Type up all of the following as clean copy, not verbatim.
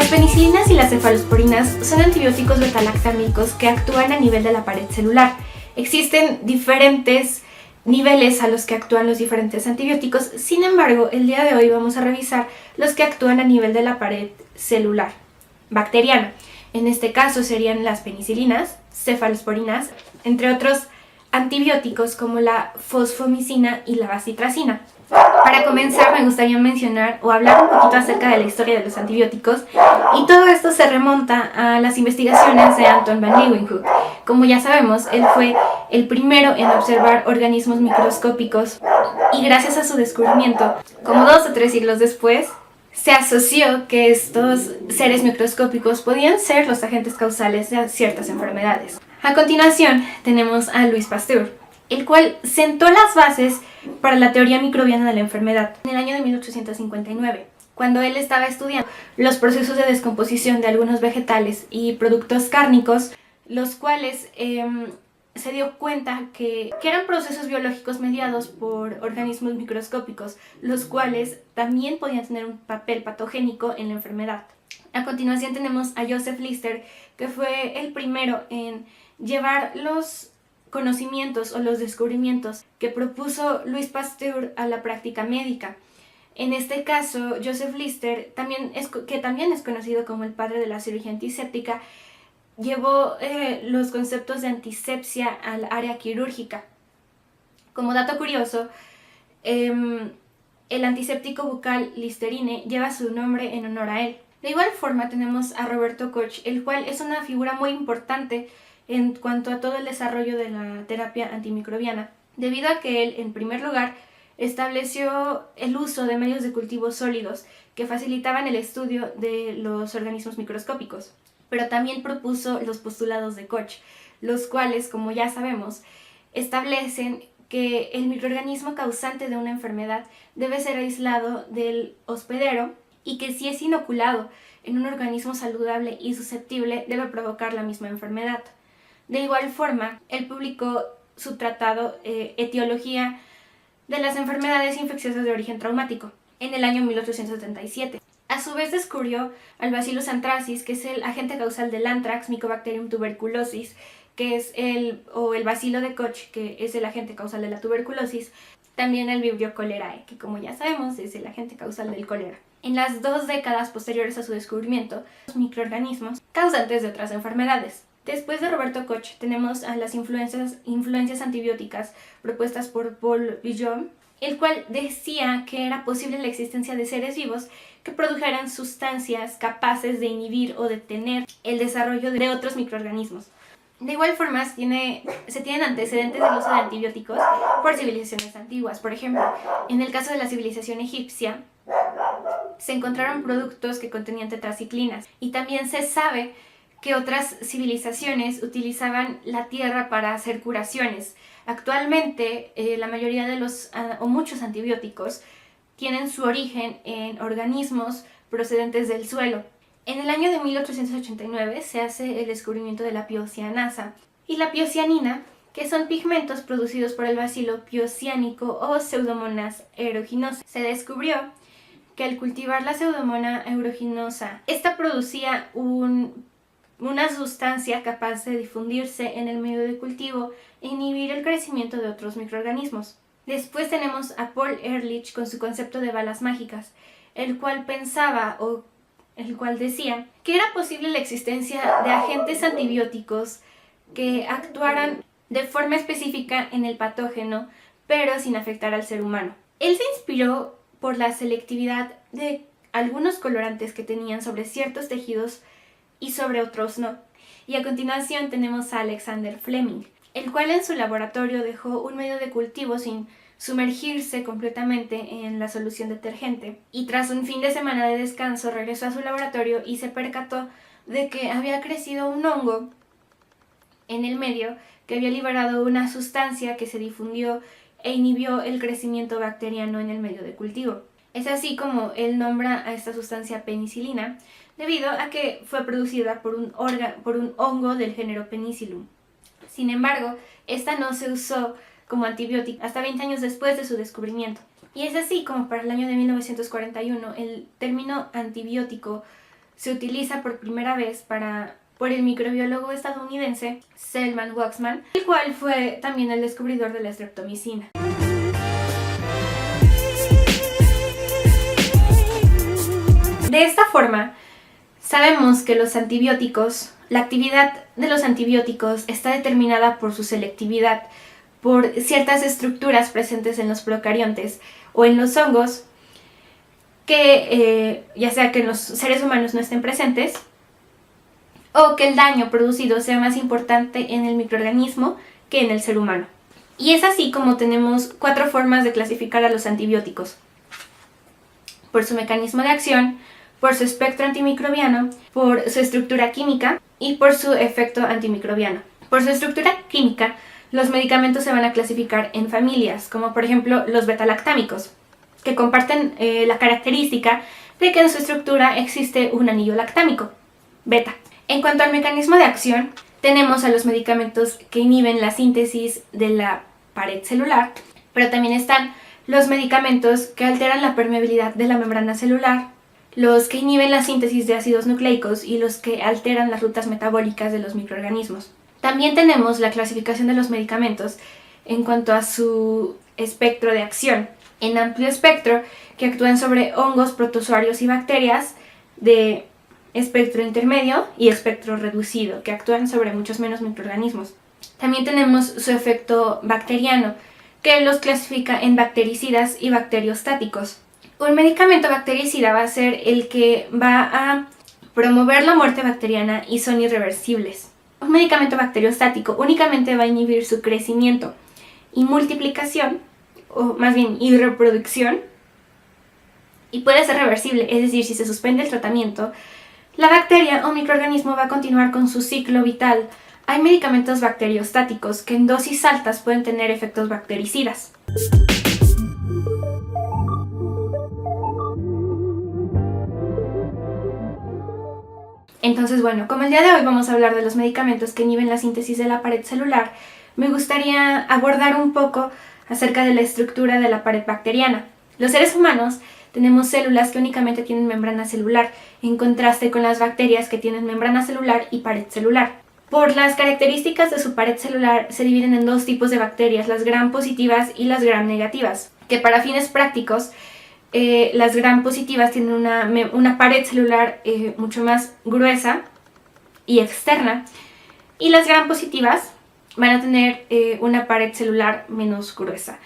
Las penicilinas y las cefalosporinas son antibióticos betalactámicos que actúan a nivel de la pared celular. Existen diferentes niveles a los que actúan los diferentes antibióticos, sin embargo, el día de hoy vamos a revisar los que actúan a nivel de la pared celular bacteriana. En este caso serían las penicilinas, cefalosporinas, entre otros antibióticos como la fosfomicina y la bacitracina. Para comenzar, me gustaría mencionar o hablar un poquito acerca de la historia de los antibióticos, y todo esto se remonta a las investigaciones de Anton van Leeuwenhoek. Como ya sabemos, él fue el primero en observar organismos microscópicos y gracias a su descubrimiento, como 2 o 3 siglos después, se asoció que estos seres microscópicos podían ser los agentes causales de ciertas enfermedades. A continuación, tenemos a Louis Pasteur, el cual sentó las bases para la teoría microbiana de la enfermedad en el año de 1859, cuando él estaba estudiando los procesos de descomposición de algunos vegetales y productos cárnicos, los cuales se dio cuenta que eran procesos biológicos mediados por organismos microscópicos, los cuales también podían tener un papel patogénico en la enfermedad. A continuación tenemos a Joseph Lister, que fue el primero en llevar los conocimientos o los descubrimientos que propuso Louis Pasteur a la práctica médica. En este caso, Joseph Lister, que también es conocido como el padre de la cirugía antiséptica, llevó los conceptos de antisepsia al área quirúrgica. Como dato curioso, el antiséptico bucal Listerine lleva su nombre en honor a él. De igual forma tenemos a Roberto Koch, el cual es una figura muy importante en cuanto a todo el desarrollo de la terapia antimicrobiana, debido a que él, en primer lugar, estableció el uso de medios de cultivo sólidos que facilitaban el estudio de los organismos microscópicos, pero también propuso los postulados de Koch, los cuales, como ya sabemos, establecen que el microorganismo causante de una enfermedad debe ser aislado del hospedero y que si es inoculado en un organismo saludable y susceptible debe provocar la misma enfermedad. De igual forma, él publicó su tratado Etiología de las enfermedades infecciosas de origen traumático en el año 1877. A su vez descubrió al Bacillus anthracis, que es el agente causal del anthrax, Mycobacterium tuberculosis, que es el bacilo de Koch, que es el agente causal de la tuberculosis. También el Vibrio cholerae, que como ya sabemos es el agente causal del cólera. En las 2 décadas posteriores a su descubrimiento, los microorganismos causantes de otras enfermedades. Después de Roberto Koch tenemos a las influencias antibióticas propuestas por Paul Villon, el cual decía que era posible la existencia de seres vivos que produjeran sustancias capaces de inhibir o detener el desarrollo de otros microorganismos. De igual forma, se tienen antecedentes del uso de antibióticos por civilizaciones antiguas. Por ejemplo, en el caso de la civilización egipcia, se encontraron productos que contenían tetraciclinas, y también se sabe que otras civilizaciones utilizaban la tierra para hacer curaciones. Actualmente, la mayoría de muchos antibióticos tienen su origen en organismos procedentes del suelo. En el año de 1889 se hace el descubrimiento de la piocianasa y la piocianina, que son pigmentos producidos por el bacilo piociánico o Pseudomonas aeruginosa. Se descubrió que al cultivar la Pseudomonas aeruginosa, esta producía una sustancia capaz de difundirse en el medio de cultivo e inhibir el crecimiento de otros microorganismos. Después tenemos a Paul Ehrlich con su concepto de balas mágicas, el cual decía que era posible la existencia de agentes antibióticos que actuaran de forma específica en el patógeno, pero sin afectar al ser humano. Él se inspiró por la selectividad de algunos colorantes que tenían sobre ciertos tejidos y sobre otros no. Y a continuación tenemos a Alexander Fleming, el cual en su laboratorio dejó un medio de cultivo sin sumergirse completamente en la solución detergente, y tras un fin de semana de descanso regresó a su laboratorio y se percató de que había crecido un hongo en el medio que había liberado una sustancia que se difundió e inhibió el crecimiento bacteriano en el medio de cultivo. Es así como él nombra a esta sustancia penicilina, debido a que fue producida por un hongo del género Penicillium. Sin embargo, esta no se usó como antibiótico hasta 20 años después de su descubrimiento. Y es así como para el año de 1941 el término antibiótico se utiliza por primera vez por el microbiólogo estadounidense Selman Waksman, el cual fue también el descubridor de la streptomicina. De esta forma, sabemos que los antibióticos, la actividad de los antibióticos está determinada por su selectividad, por ciertas estructuras presentes en los procariontes o en los hongos, que ya sea que en los seres humanos no estén presentes, o que el daño producido sea más importante en el microorganismo que en el ser humano. Y es así como tenemos 4 formas de clasificar a los antibióticos: por su mecanismo de acción, por su espectro antimicrobiano, por su estructura química y por su efecto antimicrobiano. Por su estructura química, los medicamentos se van a clasificar en familias, como por ejemplo los betalactámicos, que comparten la característica de que en su estructura existe un anillo lactámico, beta. En cuanto al mecanismo de acción, tenemos a los medicamentos que inhiben la síntesis de la pared celular, pero también están los medicamentos que alteran la permeabilidad de la membrana celular, los que inhiben la síntesis de ácidos nucleicos y los que alteran las rutas metabólicas de los microorganismos. También tenemos la clasificación de los medicamentos en cuanto a su espectro de acción, en amplio espectro, que actúan sobre hongos, protozoarios y bacterias, de espectro intermedio y espectro reducido, que actúan sobre muchos menos microorganismos. También tenemos su efecto bacteriano, que los clasifica en bactericidas y bacteriostáticos. Un medicamento bactericida va a ser el que va a promover la muerte bacteriana y son irreversibles. Un medicamento bacteriostático únicamente va a inhibir su crecimiento y multiplicación, o más bien y reproducción, y puede ser reversible, es decir, si se suspende el tratamiento, la bacteria o microorganismo va a continuar con su ciclo vital. Hay medicamentos bacteriostáticos que en dosis altas pueden tener efectos bactericidas. Entonces, bueno, como el día de hoy vamos a hablar de los medicamentos que inhiben la síntesis de la pared celular, me gustaría abordar un poco acerca de la estructura de la pared bacteriana. Los seres humanos tenemos células que únicamente tienen membrana celular, en contraste con las bacterias que tienen membrana celular y pared celular. Por las características de su pared celular se dividen en 2 tipos de bacterias, las gram positivas y las gram negativas, que para fines prácticos las gram positivas tienen una pared celular mucho más gruesa y externa, y las gram positivas van a tener una pared celular menos gruesa.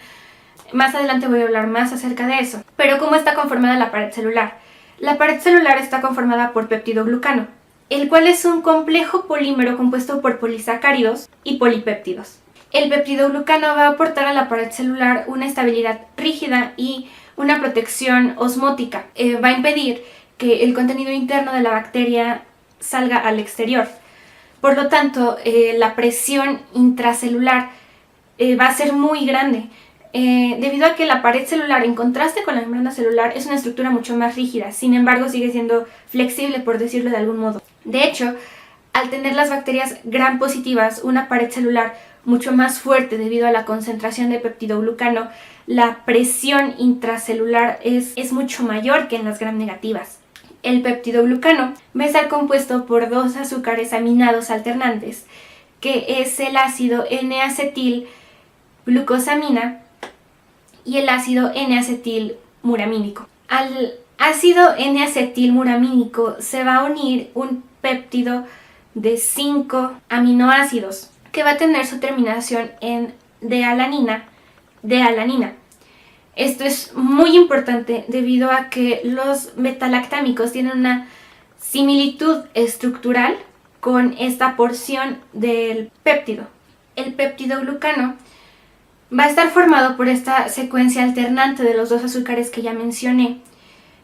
Más adelante voy a hablar más acerca de eso. Pero ¿cómo está conformada la pared celular? La pared celular está conformada por peptidoglucano, el cual es un complejo polímero compuesto por polisacáridos y polipéptidos. El peptidoglucano va a aportar a la pared celular una estabilidad rígida y una protección osmótica. Va a impedir que el contenido interno de la bacteria salga al exterior. Por lo tanto, la presión intracelular va a ser muy grande, debido a que la pared celular, en contraste con la membrana celular, es una estructura mucho más rígida. Sin embargo, sigue siendo flexible, por decirlo de algún modo. De hecho, al tener las bacterias gram positivas una pared celular mucho más fuerte debido a la concentración de peptidoglucano, la presión intracelular es mucho mayor que en las gram negativas. El peptidoglucano va a estar compuesto por 2 azúcares aminados alternantes, que es el ácido N-acetilglucosamina y el ácido N-acetilmuramínico. Al ácido N-acetilmuramínico se va a unir un péptido de 5 aminoácidos, que va a tener su terminación en D-alanina. Esto es muy importante debido a que los betalactámicos tienen una similitud estructural con esta porción del péptido. El peptidoglucano va a estar formado por esta secuencia alternante de los 2 azúcares que ya mencioné,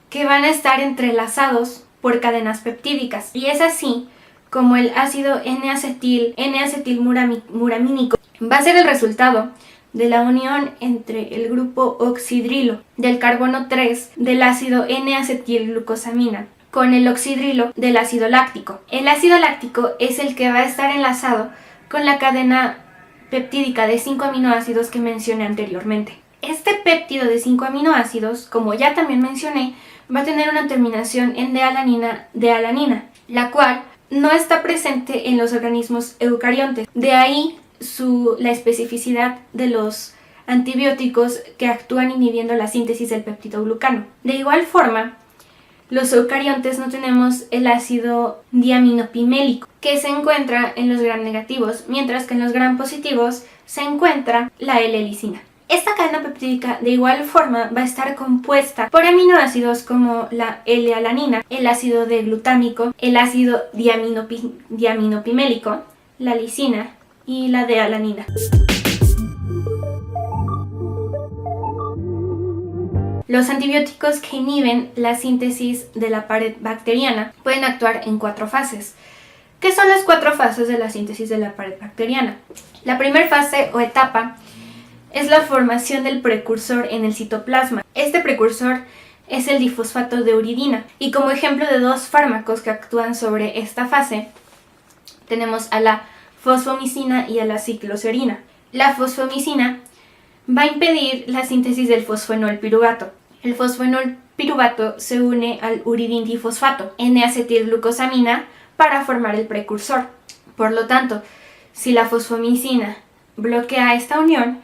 que van a estar entrelazados por cadenas peptídicas. Y es así como el ácido N-acetilmuramínico va a ser el resultado de la unión entre el grupo oxidrilo del carbono 3 del ácido N-acetilglucosamina con el oxidrilo del ácido láctico. El ácido láctico es el que va a estar enlazado con la cadena peptídica de 5 aminoácidos que mencioné anteriormente. Este péptido de 5 aminoácidos, como ya también mencioné, va a tener una terminación en D-alanina, la cual no está presente en los organismos eucariontes. De ahí la especificidad de los antibióticos que actúan inhibiendo la síntesis del peptidoglucano. De igual forma, los eucariontes no tenemos el ácido diaminopimélico, que se encuentra en los gram negativos, mientras que en los gram positivos se encuentra la L-lisina. Esta cadena peptídica de igual forma va a estar compuesta por aminoácidos como la L-alanina, el ácido D-glutámico, el ácido diaminopimélico, la lisina y la D-alanina. Los antibióticos que inhiben la síntesis de la pared bacteriana pueden actuar en 4 fases. ¿Qué son las 4 fases de la síntesis de la pared bacteriana? La primera fase o etapa es la formación del precursor en el citoplasma. Este precursor es el difosfato de uridina. Y como ejemplo de 2 fármacos que actúan sobre esta fase, tenemos a la fosfomicina y a la cicloserina. La fosfomicina va a impedir la síntesis del fosfenol piruvato. El fosfenol piruvato se une al uridindifosfato, N-acetilglucosamina, para formar el precursor. Por lo tanto, si la fosfomicina bloquea esta unión,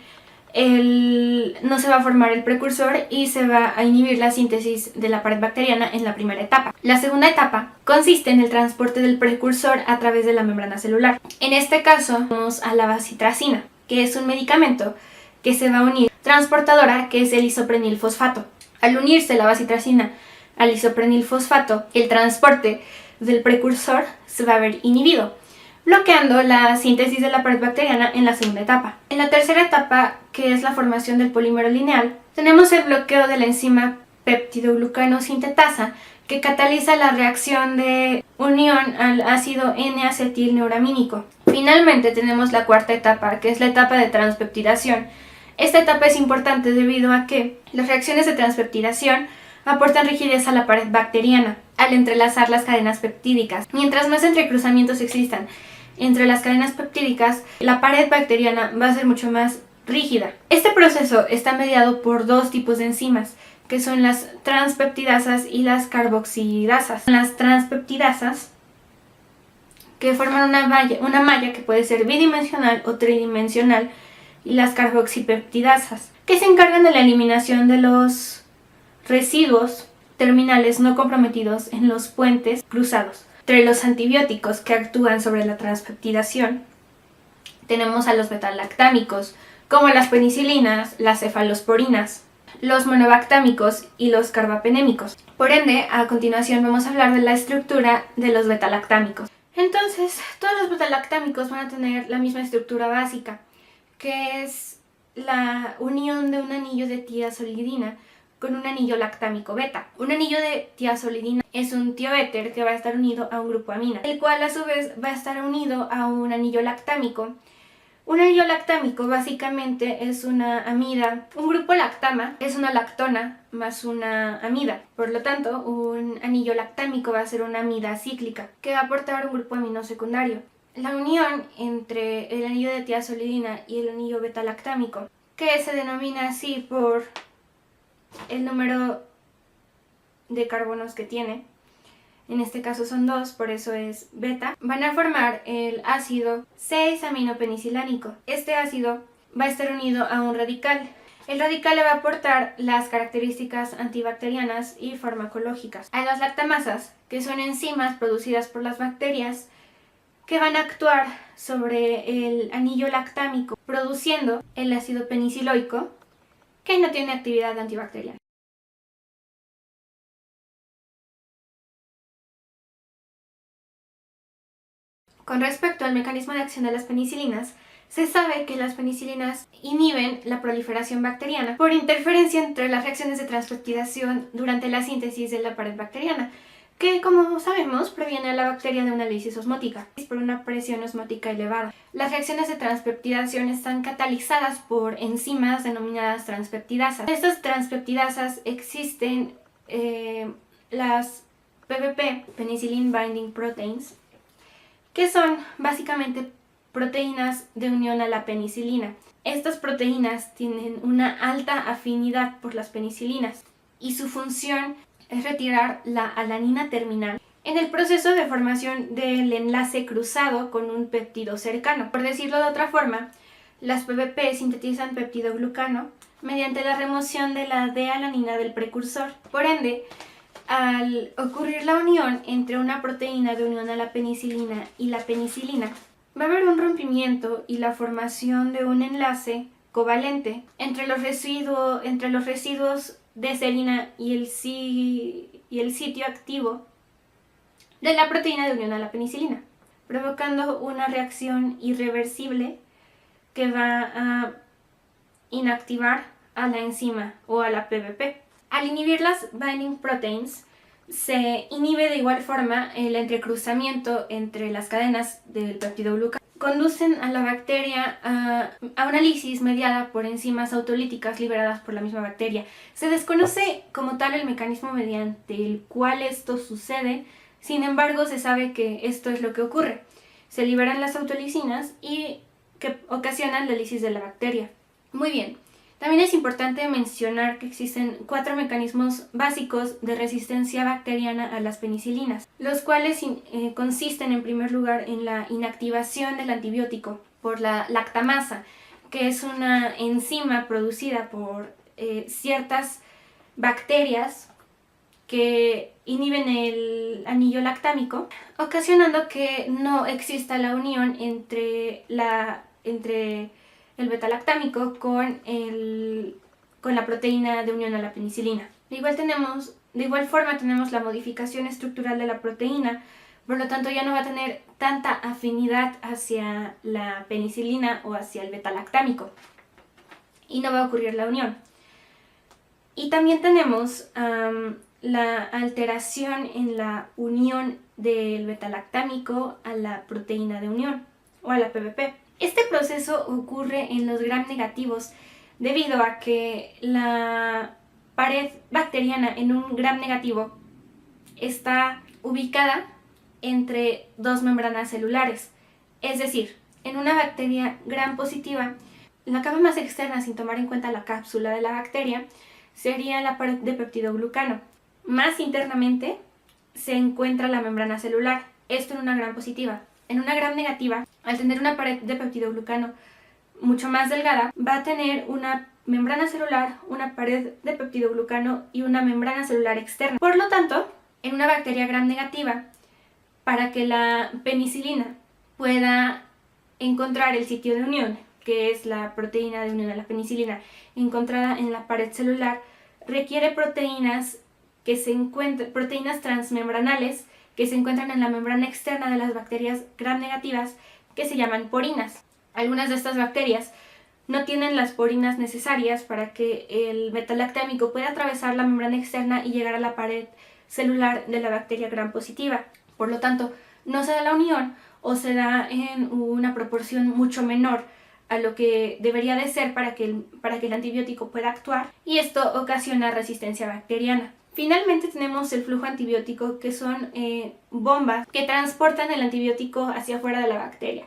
no se va a formar el precursor y se va a inhibir la síntesis de la pared bacteriana en la primera etapa. La segunda etapa consiste en el transporte del precursor a través de la membrana celular. En este caso, vamos a la bacitracina, que es un medicamento que se va a unir transportadora, que es el isoprenilfosfato. Al unirse la bacitracina al isoprenilfosfato, el transporte del precursor se va a ver inhibido, bloqueando la síntesis de la pared bacteriana en la segunda etapa. En la tercera etapa, que es la formación del polímero lineal, tenemos el bloqueo de la enzima peptidoglucano sintetasa, que cataliza la reacción de unión al ácido N-acetilneuramínico. Finalmente tenemos la cuarta etapa, que es la etapa de transpeptidación. Esta etapa es importante debido a que las reacciones de transpeptidación aportan rigidez a la pared bacteriana al entrelazar las cadenas peptídicas. Mientras más entrecruzamientos existan entre las cadenas peptídicas, la pared bacteriana va a ser mucho más rígida. Este proceso está mediado por 2 tipos de enzimas, que son las transpeptidasas y las carboxilidasas. Las transpeptidasas, que forman una malla que puede ser bidimensional o tridimensional, y las carboxipeptidasas, que se encargan de la eliminación de los residuos terminales no comprometidos en los puentes cruzados. Entre los antibióticos que actúan sobre la transpeptidación, tenemos a los betalactámicos, como las penicilinas, las cefalosporinas, los monobactámicos y los carbapenémicos. Por ende, a continuación vamos a hablar de la estructura de los betalactámicos. Entonces, todos los betalactámicos van a tener la misma estructura básica, que es la unión de un anillo de tiazolidina con un anillo lactámico beta. Un anillo de tiazolidina es un tioéter que va a estar unido a un grupo amina, el cual a su vez va a estar unido a un anillo lactámico. Un anillo lactámico básicamente es una amida. Un grupo lactama es una lactona más una amida. Por lo tanto, un anillo lactámico va a ser una amida cíclica que va a aportar un grupo amino secundario. La unión entre el anillo de tiazolidina y el anillo beta-lactámico, que se denomina así por el número de carbonos que tiene, en este caso son 2, por eso es beta, van a formar el ácido 6-aminopenizilánico. Este ácido va a estar unido a un radical. El radical le va a aportar las características antibacterianas y farmacológicas. A las lactamasas, que son enzimas producidas por las bacterias, que van a actuar sobre el anillo lactámico, produciendo el ácido peniciloico, que no tiene actividad antibacteriana. Con respecto al mecanismo de acción de las penicilinas, se sabe que las penicilinas inhiben la proliferación bacteriana por interferencia entre las reacciones de transpeptidación durante la síntesis de la pared bacteriana, que, como sabemos, previene a la bacteria de una lisis osmótica por una presión osmótica elevada. Las reacciones de transpeptidación están catalizadas por enzimas denominadas transpeptidasas. Estas transpeptidasas existen las PBP, Penicillin Binding Proteins, que son básicamente proteínas de unión a la penicilina. Estas proteínas tienen una alta afinidad por las penicilinas y su función es retirar la alanina terminal en el proceso de formación del enlace cruzado con un péptido cercano. Por decirlo de otra forma, las PPP sintetizan peptidoglucano mediante la remoción de la D-alanina del precursor. Por ende, al ocurrir la unión entre una proteína de unión a la penicilina y la penicilina, va a haber un rompimiento y la formación de un enlace covalente entre los residuos de serina y el sitio activo de la proteína de unión a la penicilina, provocando una reacción irreversible que va a inactivar a la enzima o a la PPP. Al inhibir las binding proteins, se inhibe de igual forma el entrecruzamiento entre las cadenas del peptidoglucano. Conducen a la bacteria a una lisis mediada por enzimas autolíticas liberadas por la misma bacteria. Se desconoce como tal el mecanismo mediante el cual esto sucede, sin embargo se sabe que esto es lo que ocurre. Se liberan las autolisinas y que ocasionan la lisis de la bacteria. Muy bien. También es importante mencionar que existen 4 mecanismos básicos de resistencia bacteriana a las penicilinas, los cuales consisten en primer lugar en la inactivación del antibiótico por la lactamasa, que es una enzima producida por ciertas bacterias que inhiben el anillo lactámico, ocasionando que no exista la unión entre el beta-lactámico con la proteína de unión a la penicilina. De igual forma tenemos la modificación estructural de la proteína, por lo tanto ya no va a tener tanta afinidad hacia la penicilina o hacia el beta-lactámico y no va a ocurrir la unión. Y también tenemos la alteración en la unión del beta-lactámico a la proteína de unión o a la PPP. Este proceso ocurre en los gram negativos debido a que la pared bacteriana en un gram negativo está ubicada entre 2 membranas celulares. Es decir, en una bacteria gram positiva, la capa más externa sin tomar en cuenta la cápsula de la bacteria sería la pared de peptidoglucano. Más internamente se encuentra la membrana celular, esto en una gram positiva. En una gram negativa, al tener una pared de peptidoglucano mucho más delgada, va a tener una membrana celular, una pared de peptidoglucano y una membrana celular externa. Por lo tanto, en una bacteria gram negativa, para que la penicilina pueda encontrar el sitio de unión, que es la proteína de unión a la penicilina encontrada en la pared celular, requiere proteínas transmembranales que se encuentran en la membrana externa de las bacterias gram negativas, que se llaman porinas. Algunas de estas bacterias no tienen las porinas necesarias para que el beta-lactámico pueda atravesar la membrana externa y llegar a la pared celular de la bacteria gram positiva. Por lo tanto, no se da la unión o se da en una proporción mucho menor a lo que debería de ser para que el antibiótico pueda actuar, y esto ocasiona resistencia bacteriana. Finalmente tenemos el flujo antibiótico, que son bombas que transportan el antibiótico hacia afuera de la bacteria.